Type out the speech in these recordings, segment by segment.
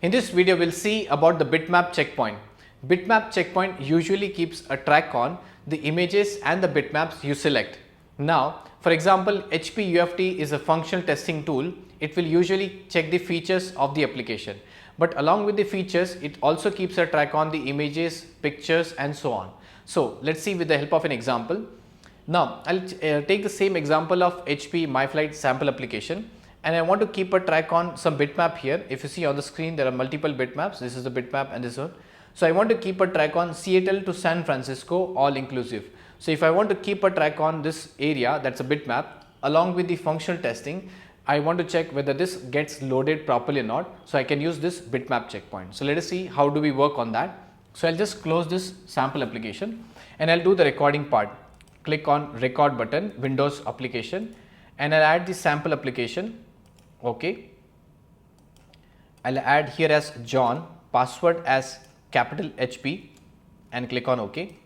In this video, we'll see about the bitmap checkpoint. Bitmap checkpoint usually keeps a track on the images and the bitmaps you select. Now, for example, HP UFT is a functional testing tool. It will usually check the features of the application. But along with the features, it also keeps a track on the images, pictures and so on. So, let's see with the help of an example. Now, I'll take the same example of HP MyFlight sample application, and I want to keep a track on some bitmap here. If you see on the screen, there are multiple bitmaps. This is the bitmap and this one. So, I want to keep a track on Seattle to San Francisco all inclusive. So, if I want to keep a track on this area, that's a bitmap, along with the functional testing, I want to check whether this gets loaded properly or not. So, I can use this bitmap checkpoint. So, let us see how do we work on that. So, I'll just close this sample application and I'll do the recording part. Click on record button, Windows application, and I'll add the sample application. Okay. I'll add here as John, password as capital HP and click on OK.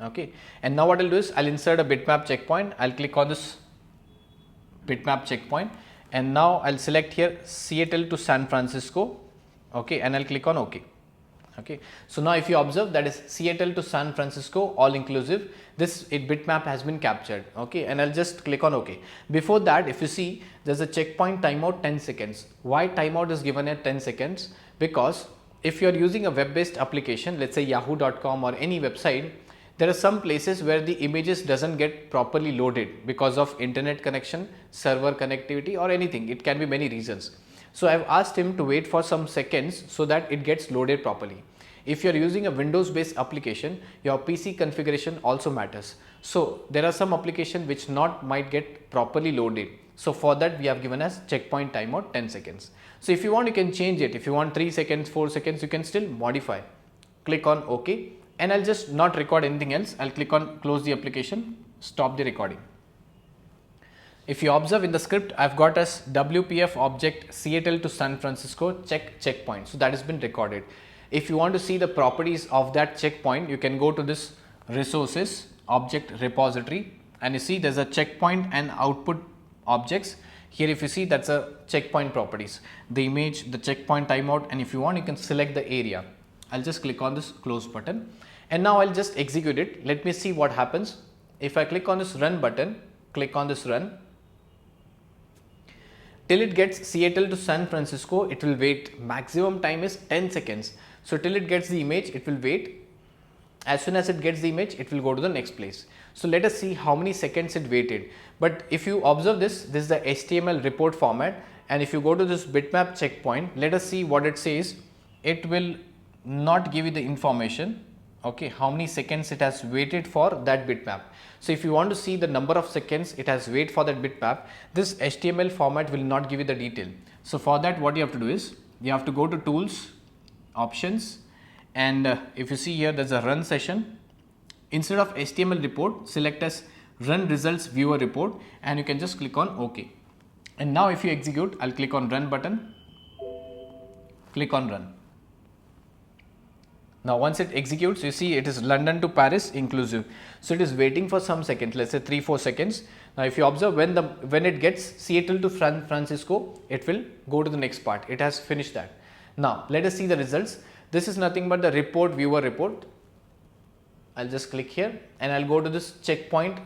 Okay. And now what I'll do is I'll insert a bitmap checkpoint. I'll click on this bitmap checkpoint and now I'll select here Seattle to San Francisco. Okay. And I'll click on OK. Okay. So, now if you observe, that is Seattle to San Francisco all inclusive, this bitmap has been captured. Okay. And I'll just click on OK. Before that, if you see, there's a checkpoint timeout 10 seconds. Why timeout is given at 10 seconds? Because if you are using a web based application, let's say yahoo.com or any website, there are some places where the images doesn't get properly loaded because of internet connection, server connectivity or anything. It can be many reasons. So, I have asked him to wait for some seconds so that it gets loaded properly. If you are using a Windows based application, your PC configuration also matters. So, there are some applications which might get properly loaded. So, for that we have given as checkpoint timeout 10 seconds. So, if you want, you can change it. If you want 3 seconds, 4 seconds, you can still modify. Click on OK and I'll just not record anything else. I'll click on close the application, stop the recording. If you observe in the script, I've got as WPF object Seattle to San Francisco checkpoint. So, that has been recorded. If you want to see the properties of that checkpoint, you can go to this resources object repository and you see there's a checkpoint and output objects. Here if you see, that's a checkpoint properties, the image, the checkpoint timeout, and if you want, you can select the area. I'll just click on this close button and now I'll just execute it. Let me see what happens. If I click on this run button, click on this run. Till it gets Seattle to San Francisco, it will wait. Maximum time is 10 seconds. So, till it gets the image, it will wait. As soon as it gets the image, it will go to the next place. So, let us see how many seconds it waited. But if you observe this is the HTML report format, and if you go to this bitmap checkpoint, let us see what it says. It will not give you the information. Okay, how many seconds it has waited for that bitmap. So, if you want to see the number of seconds it has waited for that bitmap, this HTML format will not give you the detail. So, for that what you have to do is, you have to go to tools, options, and if you see here there is a run session. Instead of HTML report, select as run results viewer report and you can just click on OK. And now if you execute, I'll click on run button, click on run. Now, once it executes, you see it is London to Paris inclusive. So, it is waiting for some seconds, let's say 3-4 seconds. Now, if you observe, when it gets Seattle to San Francisco, it will go to the next part. It has finished that. Now, let us see the results. This is nothing but the report viewer report. I'll just click here and I'll go to this checkpoint,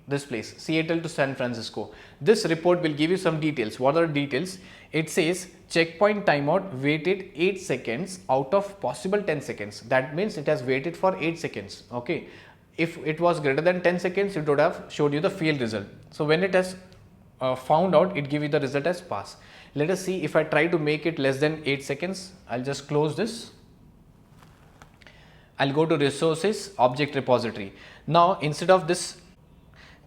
this place, Seattle to San Francisco. This report will give you some details. What are the details? It says checkpoint timeout waited 8 seconds out of possible 10 seconds. That means it has waited for 8 seconds. Okay. If it was greater than 10 seconds, it would have showed you the failed result. So, when it has found out, it give you the result as pass. Let us see if I try to make it less than 8 seconds. I'll just close this. I'll go to resources object repository. Now, instead of this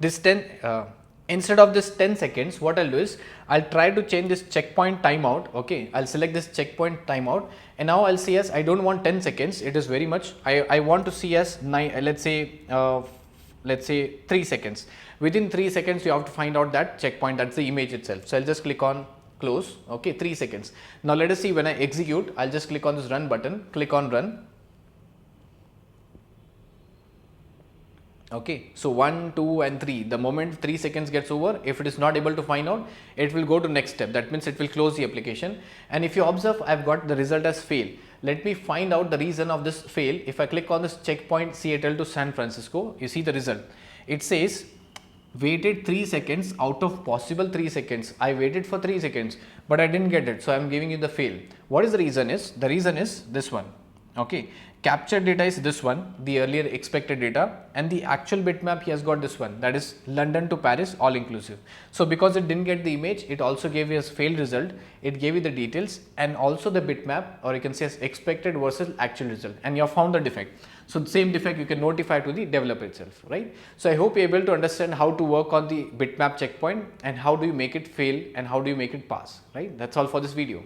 10 seconds, what I'll do is I'll try to change this checkpoint timeout. Okay, I'll select this checkpoint timeout and now I'll see as I don't want 10 seconds. It is very much. I want to see as 9. Let's say 3 seconds. Within 3 seconds, you have to find out that checkpoint. That's the image itself. So, I'll just click on close. Okay, 3 seconds. Now, let us see when I execute. I'll just click on this run button. Click on run. Okay, so 1, 2 and 3, the moment 3 seconds gets over, if it is not able to find out, it will go to next step. That means it will close the application. And if you observe, I have got the result as fail. Let me find out the reason of this fail. If I click on this checkpoint Seattle to San Francisco, you see the result. It says waited 3 seconds out of possible 3 seconds. I waited for 3 seconds, but I didn't get it. So I am giving you the fail. What is the reason is? The reason is this one. Okay, captured data is this one, the earlier expected data, and the actual bitmap he has got this one, that is London to Paris all inclusive. So because it didn't get the image, it also gave you a failed result. It gave you the details and also the bitmap, or you can say as expected versus actual result, and you have found the defect. So the same defect you can notify to the developer itself, right? So I hope you're able to understand how to work on the bitmap checkpoint and how do you make it fail and how do you make it pass, right? That's all for this video.